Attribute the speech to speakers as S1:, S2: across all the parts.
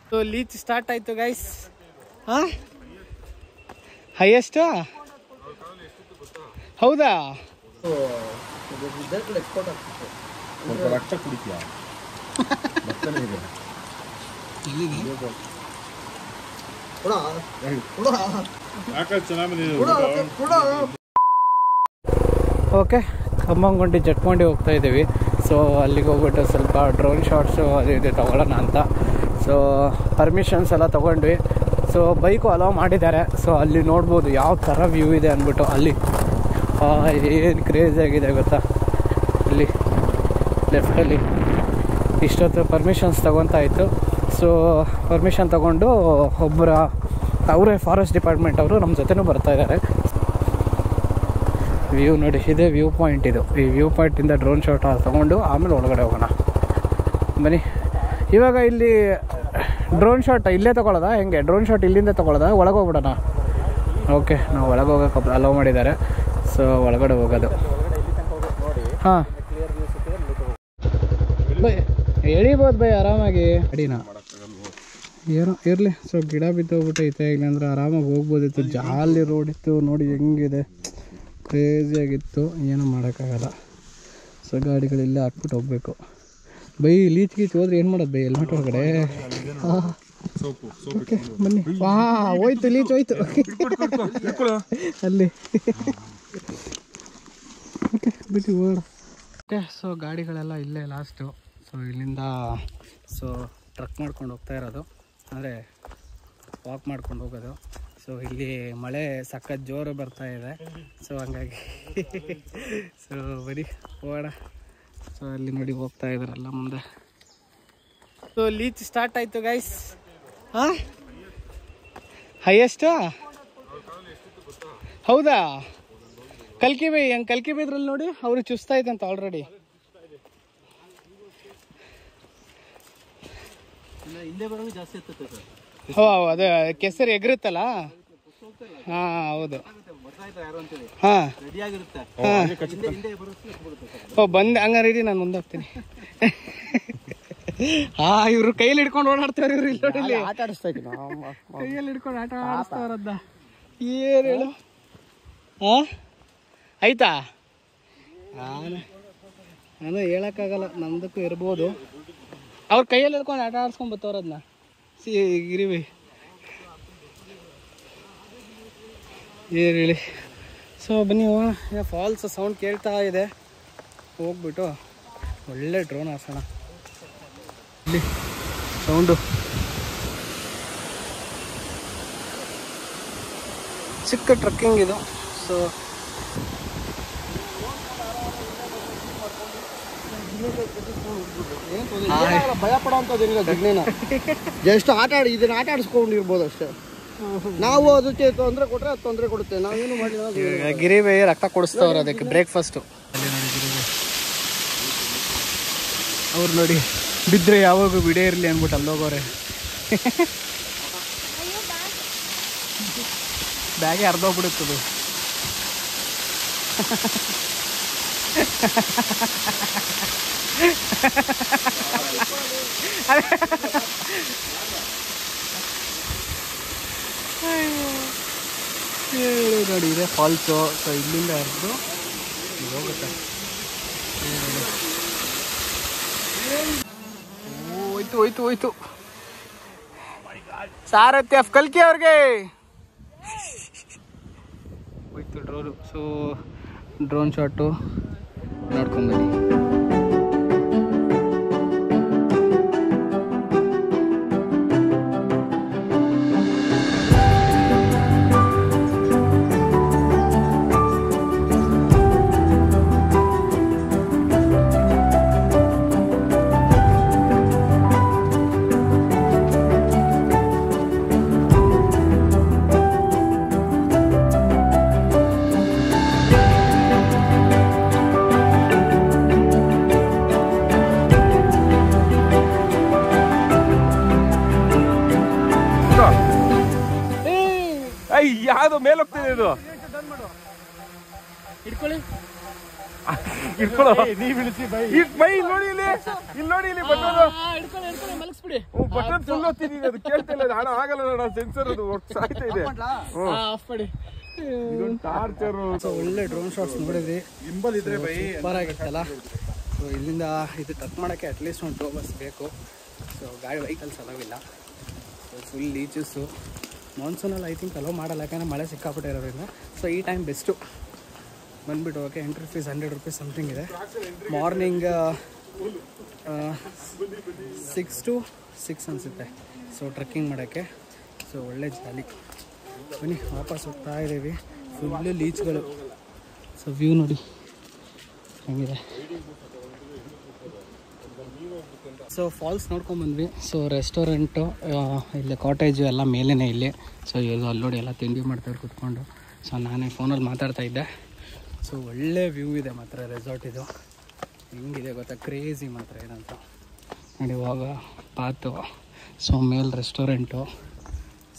S1: So leach start ಆಯ್ತು guys. Highest ಹೌದಾ? Okay, ಖಮ್ಮಂಗುಂಡಿ ಜಟ್ಕೊಂಡಿ ಹೋಗ್ತಾ ಇದ್ದೀವಿ. ಸೊ ಅಲ್ಲಿಗೆ ಹೋಗ್ಬಿಟ್ಟು ಸ್ವಲ್ಪ ಡ್ರೋನ್ ಶಾಟ್ಸು ಅದು ಇದು ತೊಗೊಳ್ಳೋಣ ಅಂತ. ಸೊ ಪರ್ಮಿಷನ್ಸ್ ಎಲ್ಲ ತೊಗೊಂಡ್ವಿ. ಸೊ ಬೈಕು ಅಲೋ ಮಾಡಿದ್ದಾರೆ. ಸೊ ಅಲ್ಲಿ ನೋಡ್ಬೋದು ಯಾವ ಥರ ವ್ಯೂ ಇದೆ ಅಂದ್ಬಿಟ್ಟು. ಅಲ್ಲಿ ಏನು ಕ್ರೇಜಿ ಆಗಿದೆ ಗೊತ್ತಾ, ಇಲ್ಲಿ ಲೆಫ್ಟಲ್ಲಿ ಇಷ್ಟೊತ್ತು ಪರ್ಮಿಷನ್ಸ್ ತೊಗೊತಾ ಇತ್ತು. ಸೊ ಪರ್ಮಿಷನ್ ತೊಗೊಂಡು ಅವರೇ ಫಾರೆಸ್ಟ್ ಡಿಪಾರ್ಟ್ಮೆಂಟ್ ಅವರು ನಮ್ಮ ಜೊತೆನೂ ಬರ್ತಾ ಇದ್ದಾರೆ. ವ್ಯೂ ನೋಡಿ, ಇದೇ ವ್ಯೂ ಪಾಯಿಂಟ್. ಇದು ಈ ವ್ಯೂ ಪಾಯಿಂಟಿಂದ ಡ್ರೋನ್ ಶಾಟ್ ತೊಗೊಂಡು ಆಮೇಲೆ ಒಳಗಡೆ ಹೋಗೋಣ ಬನ್ನಿ. ಇವಾಗ ಇಲ್ಲಿ ಡ್ರೋನ್ ಶಾಟ್ ಇಲ್ಲೇ ತೊಗೊಳ್ಳೋದಾ ಹೆಂಗೆ? ಡ್ರೋನ್ ಶಾಟ್ ಇಲ್ಲಿಂದ ತೊಗೊಳ್ಳೋದಾ ಒಳಗೆ ಹೋಗ್ಬಿಡೋಣ? ಓಕೆ, ನಾವು ಒಳಗೆ ಹೋಗೋಕೆ ಅಲೋ ಮಾಡಿದ್ದಾರೆ. ಸೊ ಒಳಗಡೆ ಹೋಗೋದು. ಹಾಂ ಬೈ ಎಳಿಬೋದು ಬೈ ಆರಾಮಾಗಿ. ಅಡಿನ ಏನೋ ಇರಲಿ. ಸೊ ಗಿಡ ಬಿದ್ದೋಗ್ಬಿಟ್ಟೈತೆ. ಇಲ್ಲಾಂದ್ರೆ ಆರಾಮಾಗಿ ಹೋಗ್ಬೋದಿತ್ತು. ಜಾಲಿ ರೋಡ್ ಇತ್ತು ನೋಡಿ, ಹೆಂಗಿದೆ ಕ್ರೇಜಿಯಾಗಿತ್ತು. ಏನೂ ಮಾಡೋಕ್ಕಾಗಲ್ಲ. ಸೊ ಗಾಡಿಗಳಿಲ್ಲೇ ಹಾಕ್ಬಿಟ್ಟು ಹೋಗ್ಬೇಕು. ಬೈ ಲೀಚ್ ಗೀಚ್ ಹೋದ್ರೆ ಏನು ಮಾಡೋದು ಬೈ? ಹೆಲ್ಮೆಟ್ ಒಳಗಡೆ ಓಕೆ ಬನ್ನಿ. ಹೋಯ್ತು ಲೀಚ್ ಹೋಯ್ತು ಅಲ್ಲಿ. ಓಕೆ ಬಿಟ್ಟು ಹೋಗೋಣ. ಓಕೆ, ಸೊ ಗಾಡಿಗಳೆಲ್ಲ ಇಲ್ಲೇ ಲಾಸ್ಟು. ಸೊ ಇಲ್ಲಿಂದ ಟ್ರಕ್ ಮಾಡ್ಕೊಂಡು ಹೋಗ್ತಾ ಇರೋದು, ಅಂದರೆ ವಾಕ್ ಮಾಡ್ಕೊಂಡು ಹೋಗೋದು. ಸೊ ಇಲ್ಲಿ ಮಳೆ ಸಖತ್ ಜೋರು ಬರ್ತಾ ಇದೆ. ಸೊ ಹಂಗಾಗಿ ಸೊ ಬರೀ ಹೋಗೋಣ. ಸೊ ಅಲ್ಲಿ ನೋಡಿ ಹೋಗ್ತಾ ಇದ್ದಾರಲ್ಲ ಮುಂದೆ. ಸೊ ಲೀಚ್ ಸ್ಟಾರ್ಟ್ ಆಯಿತು ಗೈಸ್. ಹೈಯೆಸ್ಟು ಹೌದಾ? ಕಲ್ಕಿ ಬೈ ಹೆಂಗೆ ಕಲ್ಕಿ ಬೈದ್ರಲ್ಲಿ ನೋಡಿ, ಅವರು ಚುಸ್ತಾ ಇದ್ದಂತ ಆಲ್ರೆಡಿ. ಹೋ ಅದೇ ಕೆಸರು ಎಗರುತ್ತಲ್ಲ. ಹಾಂ ಹೌದು. ಹಾಂ ಓ ಬಂದೆ ಹಂಗಾರೆ ಇಡಿ, ನಾನು ಮುಂದೆ ಹೋಗ್ತೀನಿ. ಇವರು ಕೈಯಲ್ಲಿ ಹಿಡ್ಕೊಂಡು ಓಡಾಡ್ತಾರೆ. ಇವ್ರು ಇಲ್ಲಿ ನೋಡಿ, ಆಟ ಆಡಿಸ್ತಾ ಇದ್ದೀನಿ. ಕೈಯಲ್ಲಿ ಹಿಡ್ಕೊಂಡು ಆಟ ಆಡಿಸ್ತಾರದ್ದ. ಏನು ಹೇಳು? ಆಯ್ತಾ? ನಾನು ಹೇಳೋಕ್ಕಾಗಲ್ಲ, ನಮ್ದಕ್ಕೂ ಇರ್ಬೋದು. ಅವ್ರ ಕೈಯಲ್ಲಿ ಹಿಡ್ಕೊಂಡು ಆಟ ಆಡಿಸ್ಕೊಂಡು ಬರ್ತವ್ರದನ್ನ. ಗಿರಿವಿ ಏನು ಹೇಳಿ. ಸೊ ಬನ್ನಿ ಹೋಗೋಣ. ಫಾಲ್ಸ್ ಸೌಂಡ್ ಕೇಳ್ತಾ ಇದೆ. ಹೋಗ್ಬಿಟ್ಟು ಒಳ್ಳೆ ಡ್ರೋನ್ ಹಾಸೋಣ. ಇಲ್ಲಿ ಸೌಂಡು ಚಿಕ್ಕ ಟ್ರಕ್ಕಿಂಗ್ ಇದು. ಸೊ
S2: ಭಯ ಪಡೋಂಥದ್ದೇನಿಲ್ಲ. ಜಿಗ್ನೇನ ಜಸ್ಟ್ ಇದನ್ನ ಆಟ ಆಡಿಸ್ಕೊಂಡಿರ್ಬೋದು ಅಷ್ಟೇ. ನಾವು ಅದಕ್ಕೆ ತೊಂದರೆ ಕೊಟ್ಟರೆ ಅದು ತೊಂದರೆ ಕೊಡುತ್ತೆ. ನಾವೇನು ಮಾಡಿಲ್ಲ.
S1: ಗಿರಿಬೆ ರಕ್ತ ಕೊಡಿಸ್ತವ್ರು ಅದಕ್ಕೆ ಬ್ರೇಕ್ಫಾಸ್ಟು. ಅಲ್ಲಿ ನೋಡಿ ಗಿರಿಬೆ ಅವ್ರು ನೋಡಿ ಬಿದ್ದರೆ ಯಾವಾಗ ಬಿಡೇ ಇರಲಿ ಅಂದ್ಬಿಟ್ಟು ಅಲ್ಲೋಗೋರೆ. ಬ್ಯಾಗೆ ಅರ್ಧೋಗ್ಬಿಡುತ್ತದು. ನೋಡಿ ಇದೆ ಫಾಲ್ಸು. ಸೊ ಇಲ್ಲಿಂದ ಹರಿದು ಹೋಗುತ್ತೆ. ಹೋಯ್ತು ಹೋಯ್ತು ಹೋಯ್ತು. ಸಾರಥ್ಯ ಕಲ್ಕಿ ಅವ್ರಿಗೆ ಹೋಯ್ತು ಡ್ರೋನು. ಸೊ ಡ್ರೋನ್ ಶಾಟು ನೋಡ್ಕೊಂಬನ್ನಿ.
S3: ಯಾವ್ದು ಮೇಲೆ ಹೋಗ್ತಿದೆ ಇದು?
S1: ಇಟ್ಕೊಳ್ಳಿ.
S3: ಬೈ ನೋಡಿ ಇಲ್ಲಿ ನೋಡಿ ಇಲ್ಲಿ
S1: ಮಲಗಿಸ್ಬಿಡಿ
S3: ಬಟನ್ ಫುಲ್ ಓದ್ತಿದ್ದೀನಿ ಅದು ಕೇಳ್ತಾ ಇಲ್ಲ ಹಣ ಆಗಲ್ಲ ಸೆನ್ಸರ್ ಅದು ಸಾಯ್ತಾ ಇದೆ
S1: ಆಫ್ ಮಾಡಿ
S3: ಟಾರ್ಚರ್.
S1: ಒಳ್ಳೆ ಡ್ರೋನ್ ಶಾಟ್ಸ್ ನೋಡಿದ್ವಿ ಇಂಬಲ್ ಇದ್ರೆ ಬೈ ಸೂಪರ್ ಆಗಿತ್ತಲ್ಲ. ಸೊ ಇಲ್ಲಿಂದ ಇದು ಟಚ್ ಮಾಡೋಕ್ಕೆ ಅಟ್ಲೀಸ್ಟ್ ಒಂದು 2 ಬಸ್ ಬೇಕು. ಸೊ ಗಾಡಿ ವೆಹಿಕಲ್ಸ್ ಅಲೋವಿಲ್ಲ. ಸೊ ಫುಲ್ ಲೀಚಸ್ಸು ಮಾನ್ಸೂನಲ್ಲಿ ಐ ಥಿಂಕ್ ಅಲೋ ಮಾಡಲ್ಲ, ಯಾಕಂದರೆ ಮಳೆ ಸಿಕ್ಕಾಪಟ್ಟೆ ಇರೋದ್ರಿಂದ. ಸೊ ಈ ಟೈಮ್ ಬೆಸ್ಟು ಬಂದುಬಿಟ್ಟು. Okay, entry fees 100 rupees something ಇದೆ. ಮಾರ್ನಿಂಗ್ 6 to 6 ಅನಿಸುತ್ತೆ. ಸೊ ಟ್ರೆಕ್ಕಿಂಗ್ ಮಾಡೋಕ್ಕೆ. ಸೊ ಒಳ್ಳೆ ಜಾಲಿ. ಬನ್ನಿ ವಾಪಸ್ ಹೋಗ್ತಾ ಇದ್ದೀವಿ. ಫುಲ್ಲು ಲೀಚ್ಗಳು. ಸೊ ವ್ಯೂ ನೋಡಿ ಹೆಂಗಿದೆ. ಸೊ ಫಾಲ್ಸ್ ನೋಡ್ಕೊಂಬಂದ್ವಿ. ಸೊ ರೆಸ್ಟೋರೆಂಟು ಇಲ್ಲಿ ಕಾಟೇಜು ಎಲ್ಲ ಮೇಲೇ ಇಲ್ಲಿ. ಸೊ ಇದು ಅಲ್ಲಿ ನೋಡಿ ಎಲ್ಲ ತಿಂಡಿ ಮಾಡ್ತಾರೆ ಕೂತ್ಕೊಂಡು. ಸೊ ನಾನೇ ಫೋನಲ್ಲಿ ಮಾತಾಡ್ತಾ ಇದ್ದೆ. ಸೊ ಒಳ್ಳೆ ವ್ಯೂ ಇದೆ ಮಾತ್ರ ರೆಸಾರ್ಟ್ ಇದು. ಹೆಂಗಿದೆ ಗೊತ್ತಾ, ಕ್ರೇಜಿ ಮಾತ್ರ ಏನಂತ ನೋಡಿ. ಇವಾಗ ಪಾತು. ಸೊ ಮೇಲೆ ರೆಸ್ಟೋರೆಂಟು.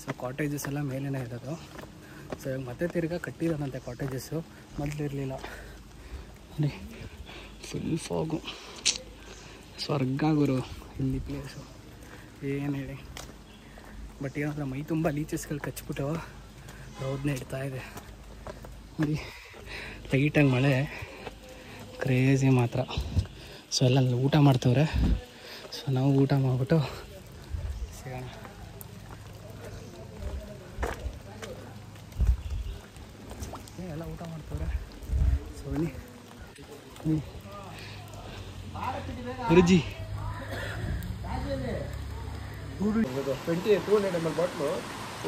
S1: ಸೊ ಕಾಟೇಜಸ್ ಎಲ್ಲ ಮೇಲೇ ಇರೋದು. ಸೊ ಇವಾಗ ಮತ್ತೆ ತಿರ್ಗಾ ಕಟ್ಟಿದಾನಂತೆ ಕಾಟೇಜಸ್ಸು, ಮೊದಲಿರಲಿಲ್ಲ ನೋಡಿ. ಫುಲ್ ಫಾಗು, ಸ್ವರ್ಗ ಗುರು ಇಲ್ಲಿ ಪ್ಲೇಸು ಏನು ಹೇಳಿ. ಬಟ್ ಏನಂದ್ರೆ ಮೈ ತುಂಬ ಲೀಚಸ್ಗಳು ಕಚ್ಬಿಟ್ಟು ರೋದನ್ನೇ ಇಡ್ತಾ ಇದೆ ನೋಡಿ. ಲೈಟಾಗಿ ಮಳೆ, ಕ್ರೇಜಿ ಮಾತ್ರ. ಸೊ ಎಲ್ಲ ಊಟ ಮಾಡ್ತವ್ರೆ. ಸೊ ನಾವು ಊಟ ಮಾಡಿಬಿಟ್ಟು ಸಿಗೋಣ. ಎಲ್ಲ ಊಟ ಮಾಡ್ತವ್ರೆ. ಸೊ ಬನ್ನಿ ಗುರುಜಿ.
S2: 200 ml ಬಾಟ್ಲು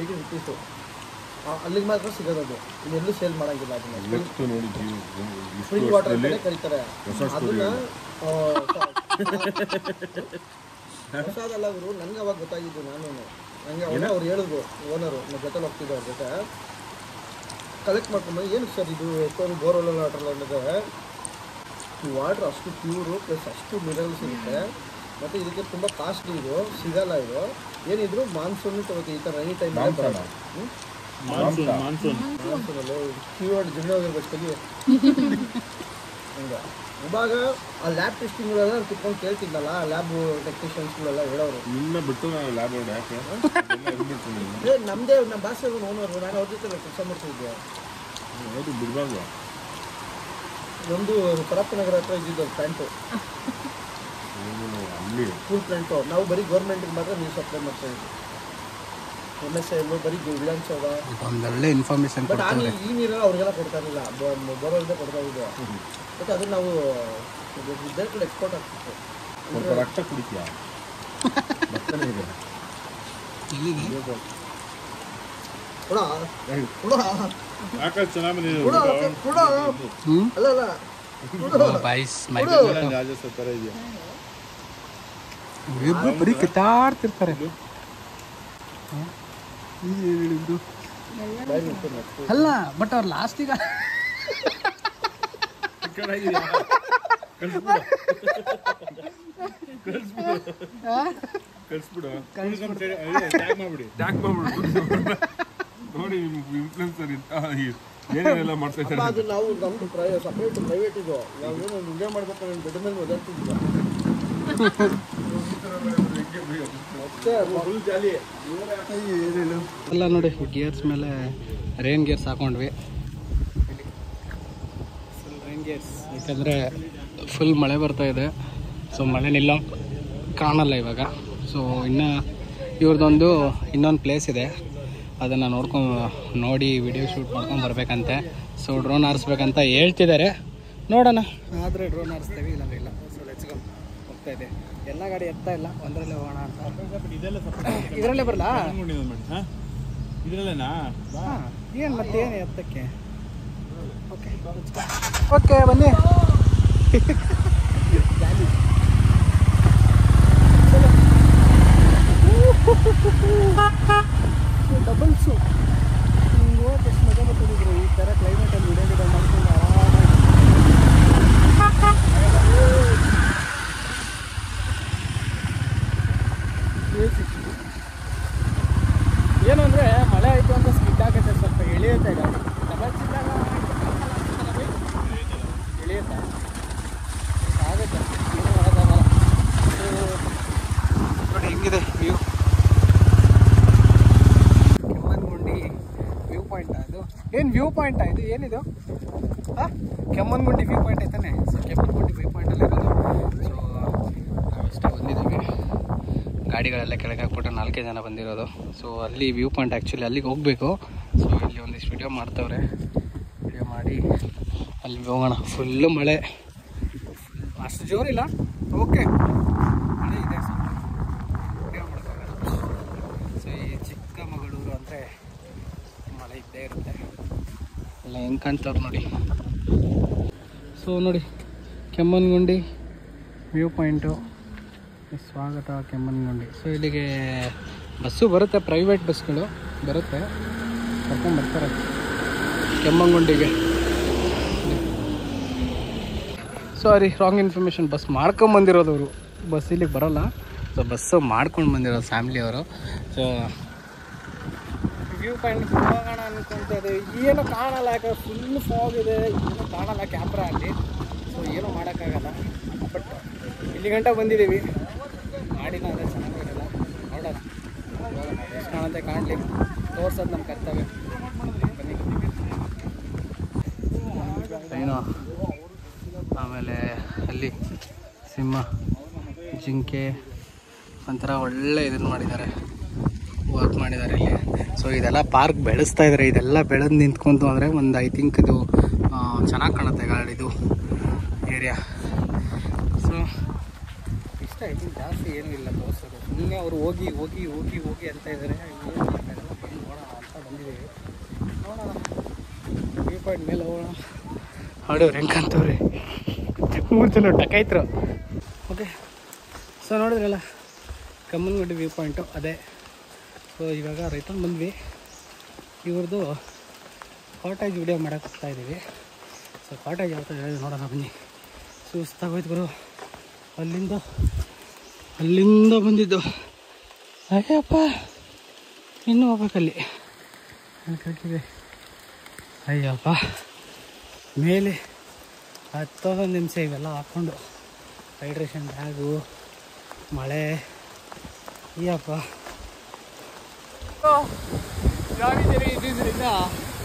S2: 80 ರೂಪೀಸು. ಅಲ್ಲಿಗೆ ಮಾತ್ರ ಸಿಗೋದು, ಇನ್ನೆಲ್ಲೂ ಸೇಲ್ ಮಾಡೋಂಗಿಲ್ಲ. ಅದನ್ನ ಸ್ಪ್ರಿಂಗ್ ವಾಟರ್ ಅಂತಲೇ ಕರೀತಾರೆ. ಅದನ್ನ ಹೊಸದಲ್ಲ ಅವರು. ನನಗೆ ಅವಾಗ ಗೊತ್ತಾಗಿದ್ದು. ನನಗೆ ಅವಾಗ ಅವ್ರು ಹೇಳಿದ್ರು, ಓನರು ನಮ್ಮ ಜೊತೆ ಹೋಗ್ತಿದ್ದೆ, ಅವ್ರ ಜೊತೆ ಕಲೆಕ್ಟ್ ಮಾಡ್ಕೊಂಡು. ಏನು ಸರ್ ಇದು ಎಷ್ಟೊಂದು ಬೋರ್ವೆಲ್ ವಾಟರ್ ಅನ್ನೋದು, ಈ ವಾಟ್ರ್ ಅಷ್ಟು ಪ್ಯೂರು ಪ್ಲಸ್ ಅಷ್ಟು ಮಿನರಲ್ಸ್ ಇರುತ್ತೆ. ಮತ್ತು ಇದಕ್ಕೆ ತುಂಬ ಕಾಸ್ಟ್ಲಿ, ಇದು ಸಿಗಲ್ಲ. ಇದು ಏನಿದ್ರು ಮಾನ್ಸೂನ್ ತಗೋತೀವಿ, ಈ ಥರ ರೈನಿ ಟೈಮ್ ಮಾನ್ಸೂನಲ್ಲಿ ಕೀವರ್ಡ್ ಜನ ಹೋಗಿರ್ಬೇಕು. ಹಂಗೆ ಇವಾಗ ಆ ಲ್ಯಾಬ್ ಟೆಸ್ಟಿಂಗ್ಗಳೆಲ್ಲ ಕುತ್ಕೊಂಡು ಕೇಳ್ತಿದ್ದಲ್ಲ, ಲ್ಯಾಬ್ ಟೆಕ್ನಿಷಿಯನ್ಸ್ಗಳೆಲ್ಲ ಹೇಳೋರು. ನಮ್ಮದೇ ನಮ್ಮ ಭಾಷೆ ಓನರು, ನಾನು ಅವ್ರ ಜೊತೆ ಕೆಲಸ ಮಾಡ್ತಿದ್ದೆ. ಒಂದು ಪರಪ್ಪನಗರ ಹತ್ರ ಇದ್ದಿದ್ದು ಪ್ಲಾಂಟು, ಫುಲ್ ಪ್ಲಾಂಟು. ನಾವು ಬರೀ ಗೌರ್ಮೆಂಟಿಗೆ ಮಾತ್ರ ನೀರು ಸಪ್ಲೈ ಮಾಡ್ತಾ ಇದ್ವಿ. MSL ಬರೀ ವಿಧಾನಸೌಧ
S1: ಒಳ್ಳೆ ಇನ್ಫಾರ್ಮೇಶನ್.
S2: ಬಟ್ ಆಮೇಲೆ ಈ ನೀರೆಲ್ಲ ಅವ್ರಿಗೆಲ್ಲ ಕೊಡ್ತಾ ಇರಲಿಲ್ಲ, ಬೋರ್ವೆಲ್ದೇ ಕೊಡ್ತಾ ಇದ್ದೆ. ಬಟ್ ಅದನ್ನು ನಾವು ಬೇರೆ ಕಡೆ ಎಕ್ಸ್ಪೋರ್ಟ್ ಆಗ್ತಿತ್ತು.
S3: ರಕ್ತ ಕುಡಿತೀಯ
S1: ಇಬ್ರು ಬರೀ ಕಿತ್ತಾಡ್ತಿರ್ತಾರೆ. ಅಲ್ಲ ಬಟ್ ಅವ್ರು ಲಾಸ್ಟಿಗ
S3: ನೋಡಿ ಇನ್ಫ್ಲುಯೆನ್ಸರ್ ಏನೇನೆಲ್ಲ ಮಾಡ್ತಾ ಇದ್ದಾರೆ.
S2: ಅದು ನಾವು ನಮ್ದು ಸಪ್ರೇಟ್ ಪ್ರೈವೇಟ್ ಇದು. ನಾವೇನು ವಿಡಿಯೋ ಮಾಡ್ಬೇಕಾದ್ರೆ ದೊಡ್ಡ ಮೇಲೆ ಓದಾಡ್ತಿದ್ವಿ.
S1: ಎಲ್ಲ ನೋಡಿ ಗೇರ್ಸ್ ಮೇಲೆ ರೈನ್ ಗೇರ್ಸ್ ಹಾಕೊಂಡ್ವಿ. ಫುಲ್ ರೈನ್ ಗೇರ್ಸ್ ಯಾಕಂದರೆ ಫುಲ್ ಮಳೆ ಬರ್ತಾ ಇದೆ. ಸೊ ಮಳೆ ನಿಲ್ಲೋ ಕಾಣಲ್ಲ ಇವಾಗ. ಸೊ ಇನ್ನು ಇವ್ರದ್ದೊಂದು ಇನ್ನೊಂದು ಪ್ಲೇಸ್ ಇದೆ, ಅದನ್ನು ನೋಡಿ ವಿಡಿಯೋ ಶೂಟ್ ಮಾಡ್ಕೊಂಡು ಬರಬೇಕಂತೆ. ಸೊ ಡ್ರೋನ್ ಹಾರಿಸ್ಬೇಕಂತ ಹೇಳ್ತಿದ್ದಾರೆ, ನೋಡೋಣ. ಆದರೆ ಡ್ರೋನ್ ಹಾರಿಸ್ತೀವಿ, ಇಲ್ಲಾಂದ್ರೆ ಇಲ್ಲ. So let's go. ಹೋಗ್ತಾ ಇದೆ. ಎಲ್ಲ ಗಾಡಿ ಎತ್ತಾ ಇಲ್ಲ, ಒಂದರಲ್ಲೇ ಹೋಗೋಣ ಅಂತ. ಇದರಲ್ಲೇ ಬರಲ್ಲ,
S3: ಇದರಲ್ಲೇನಾ?
S1: ಏನು ಮತ್ತೇನು ಎತ್ತಕ್ಕೆ. ಓಕೆ ಓಕೆ ಬನ್ನಿ. ಡಬಲ್ಸು ಹಿಂಗೆ ಹೋದಷ್ಟು ಮಜಾ ಬರ್ತಿದ್ರು. ಈ ಥರ ಕ್ಲೈಮೇಟಲ್ಲಿ ವಿಡಿಯೋ ಮಾಡ್ಕೊಂಡು ಏನು ಅಂದರೆ ಮಳೆ ಆಯಿತು ಅಂತ ಸ್ಕಿಡ್ ಆಗುತ್ತೆ, ಸ್ವಲ್ಪ ಎಳೆಯುತ್ತೆ ಗಾಡಿ. ಡಬಲ್ಸ್ ಇದ್ದಾಗ ಎಳೆಯುತ್ತೆ. ವ್ಯೂ ಪಾಯಿಂಟ್ ಇದು ಏನಿದು ಕೆಮ್ಮನ್ಗುಂಡಿ ವ್ಯೂ ಪಾಯಿಂಟ್ ಐತಾನೆ. ಸೊ ಕೆಮ್ಮನ್ಗುಂಡಿ ವ್ಯೂ ಪಾಯಿಂಟಲ್ಲಿ ಇರೋದು. ಸೊ ನಾವಷ್ಟೇ ಬಂದಿದ್ದೀವಿ, ಗಾಡಿಗಳೆಲ್ಲ ಕೆಳಗೆ ಹಾಕ್ಬಿಟ್ಟು 4 ಜನ ಬಂದಿರೋದು. ಸೊ ಅಲ್ಲಿ ವ್ಯೂ ಪಾಯಿಂಟ್ ಆ್ಯಕ್ಚುಲಿ ಅಲ್ಲಿಗೆ ಹೋಗಬೇಕು. ಸೊ ಇಲ್ಲಿ ಒಂದಿಷ್ಟು ವಿಡಿಯೋ ಮಾಡ್ತವ್ರೆ, ವಿಡಿಯೋ ಮಾಡಿ ಅಲ್ಲಿ ಹೋಗೋಣ. ಫುಲ್ಲು ಮಳೆ, ಅಷ್ಟು ಜೋರಿಲ್ಲ, ಓಕೆ ಮಳೆ ಇದೆ. ವಿಡಿಯೋ ಮಾಡೋಕ್ಕಾಗಲ್ಲ. ಸೊ ಈ ಚಿಕ್ಕಮಗಳೂರು ಅಂದರೆ ಮಳೆ ಇದ್ದೇ ಇರುತ್ತೆ. ಎಲ್ಲ ಹೆಂಗೆ ಕಾಣ್ತವ್ರು ನೋಡಿ. ಸೊ ನೋಡಿ ಕೆಮ್ಮನ್ಗುಂಡಿ ವ್ಯೂ ಪಾಯಿಂಟು, ಸ್ವಾಗತ ಕೆಮ್ಮನ್ಗುಂಡಿ. ಸೊ ಇಲ್ಲಿಗೆ ಬಸ್ಸು ಬರುತ್ತೆ, ಪ್ರೈವೇಟ್ ಬಸ್ಗಳು ಬರುತ್ತೆ, ಕರ್ಕೊಂಡ್ಬರ್ತಾರೆ ಕೆಮ್ಮನ್ಗುಂಡಿಗೆ. ಸಾರಿ ರಾಂಗ್ ಇನ್ಫಾರ್ಮೇಷನ್, ಬಸ್ ಮಾಡ್ಕೊಂಬಂದಿರೋದು ಅವರು, ಬಸ್ ಇಲ್ಲಿಗೆ ಬರೋಲ್ಲ. ಸೊ ಬಸ್ಸು ಮಾಡ್ಕೊಂಡು ಬಂದಿರೋದು ಫ್ಯಾಮ್ಲಿಯವರು. ಸೊ ವ್ಯೂ ಪಾಯಿಂಟ್ ಹೋಗೋಣ ಅನ್ಕೊಳ್ತದೆ, ಏನೂ ಕಾಣಲ್ಲ, ಯಾಕೆ ಫುಲ್ ಫಾಗ್ ಇದೆ, ಏನೂ ಕಾಣಲ್ಲ ಕ್ಯಾಮ್ರಾ ಅಲ್ಲಿ. ಸೊ ಏನೂ ಮಾಡೋಕ್ಕಾಗಲ್ಲ. ಬಟ್ ಇಲ್ಲಿ ಗಂಟ ಬಂದಿದ್ದೀವಿ, ಗಾಡಿನ ಅದೇ ಚೆನ್ನಾಗಿರಲ್ಲ, ನೋಡೋಣ ಎಷ್ಟು ಕಾಣುತ್ತೆ ಕಾಣಲಿ, ತೋರ್ಸೋದು ನಮ್ಮ ಕರ್ತವ್ಯ. ಬನ್ನಿ. ಏನೋ ಆಮೇಲೆ ಅಲ್ಲಿ ಸಿಂಹ, ಜಿಂಕೆ ಒಂಥರ ಒಳ್ಳೆ ಇದನ್ನು ಮಾಡಿದ್ದಾರೆ, ವರ್ಕ್ ಮಾಡಿದ್ದಾರೆ ಇಲ್ಲಿ. ಸೊ ಇದೆಲ್ಲ ಪಾರ್ಕ್ ಬೆಳೆಸ್ತಾ ಇದ್ದಾರೆ. ಇದೆಲ್ಲ ಬೆಳೆದು ನಿಂತ್ಕೊಂತು ಅಂದರೆ ಒಂದು ಐ ಥಿಂಕ್ ಇದು ಚೆನ್ನಾಗಿ ಕಾಣುತ್ತೆ ಗಾಡಿದು ಏರಿಯಾ. ಸೊ ಇಷ್ಟ ಐ ಥಿಂಕ್ ಜಾಸ್ತಿ ಏನೂ ಇಲ್ಲ ತೋರಿಸೋದು, ಸುಮ್ಮನೆ ಅವರು ಹೋಗಿ ಹೋಗಿ ಹೋಗಿ ಹೋಗಿ ಅಂತ ಇದ್ದಾರೆ. ಏನು ಮಾಡೋಕ್ಕಾಗಲ್ಲ, ಬಂದು ನೋಡೋಣ ಅಂತ ಬಂದಿದ್ದೀವಿ. ನೋಡೋಣ ವ್ಯೂ ಪಾಯಿಂಟ್ ಮೇಲೆ ಹೋಗೋಣ. ಹಾಡೋರು ಹೆಂಗಂತವ್ರೆ 3 ಜನ ಟಕಾಯ್ತರು. ಓಕೆ, ಸೊ ನೋಡಿದ್ರಲ್ಲ ಕೆಮ್ಮನ್ಗುಂಡಿ ವ್ಯೂ ಪಾಯಿಂಟು ಅದೇ. ಸೊ ಇವಾಗ ರಿಟರ್ನ್ ಬಂದ್ವಿ. ಇವ್ರದ್ದು ಕಾಟೇಜ್ ವಿಡಿಯೋ ಮಾಡೋಕೆ ಹೋಗ್ತಾಯಿದ್ದೀವಿ. ಸೊ ಕಾಟೇಜ್ ಯಾವ ಥರ ಹೇಳಿದೆ ನೋಡೋಣ ಬನ್ನಿ. ಸುಸ್ತಾಗೋಯ್ತು ಗುರು, ಅಲ್ಲಿಂದ ಬಂದಿದ್ದು. ಅಯ್ಯಪ್ಪ ಇನ್ನೂ ಹೋಗ್ಬೇಕಲ್ಲಿ ಕಟ್ಟಿದೆ. ಅಯ್ಯಪ್ಪ ಮೇಲೆ 10 ನಿಮಿಷ ಇವೆಲ್ಲ ಹಾಕ್ಕೊಂಡು ಹೈಡ್ರೇಷನ್ ಬ್ಯಾಗು, ಮಳೆ, ಅಯ್ಯಪ್ಪ ಇದರಿಂದ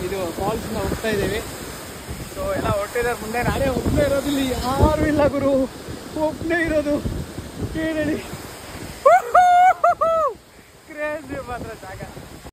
S1: ಇದು ಫಾಲ್ಸ್ನ ಹೋಗ್ತಾ ಇದ್ದೀವಿ. ಸೊ ಎಲ್ಲ ಹೊಟ್ಟಿದ್ದಾರೆ ಮುಂದೆ, ನಾನೇ ಒಬ್ಬನೇ ಇರೋದಿಲ್ಲ, ಯಾರೂ ಇಲ್ಲ ಗುರು, ಒಬ್ಬನೇ ಇರೋದು. ಏನು ಹೇಳಿ ಕ್ರೇಜಿ ಮಾತ್ರ ಜಾಗ.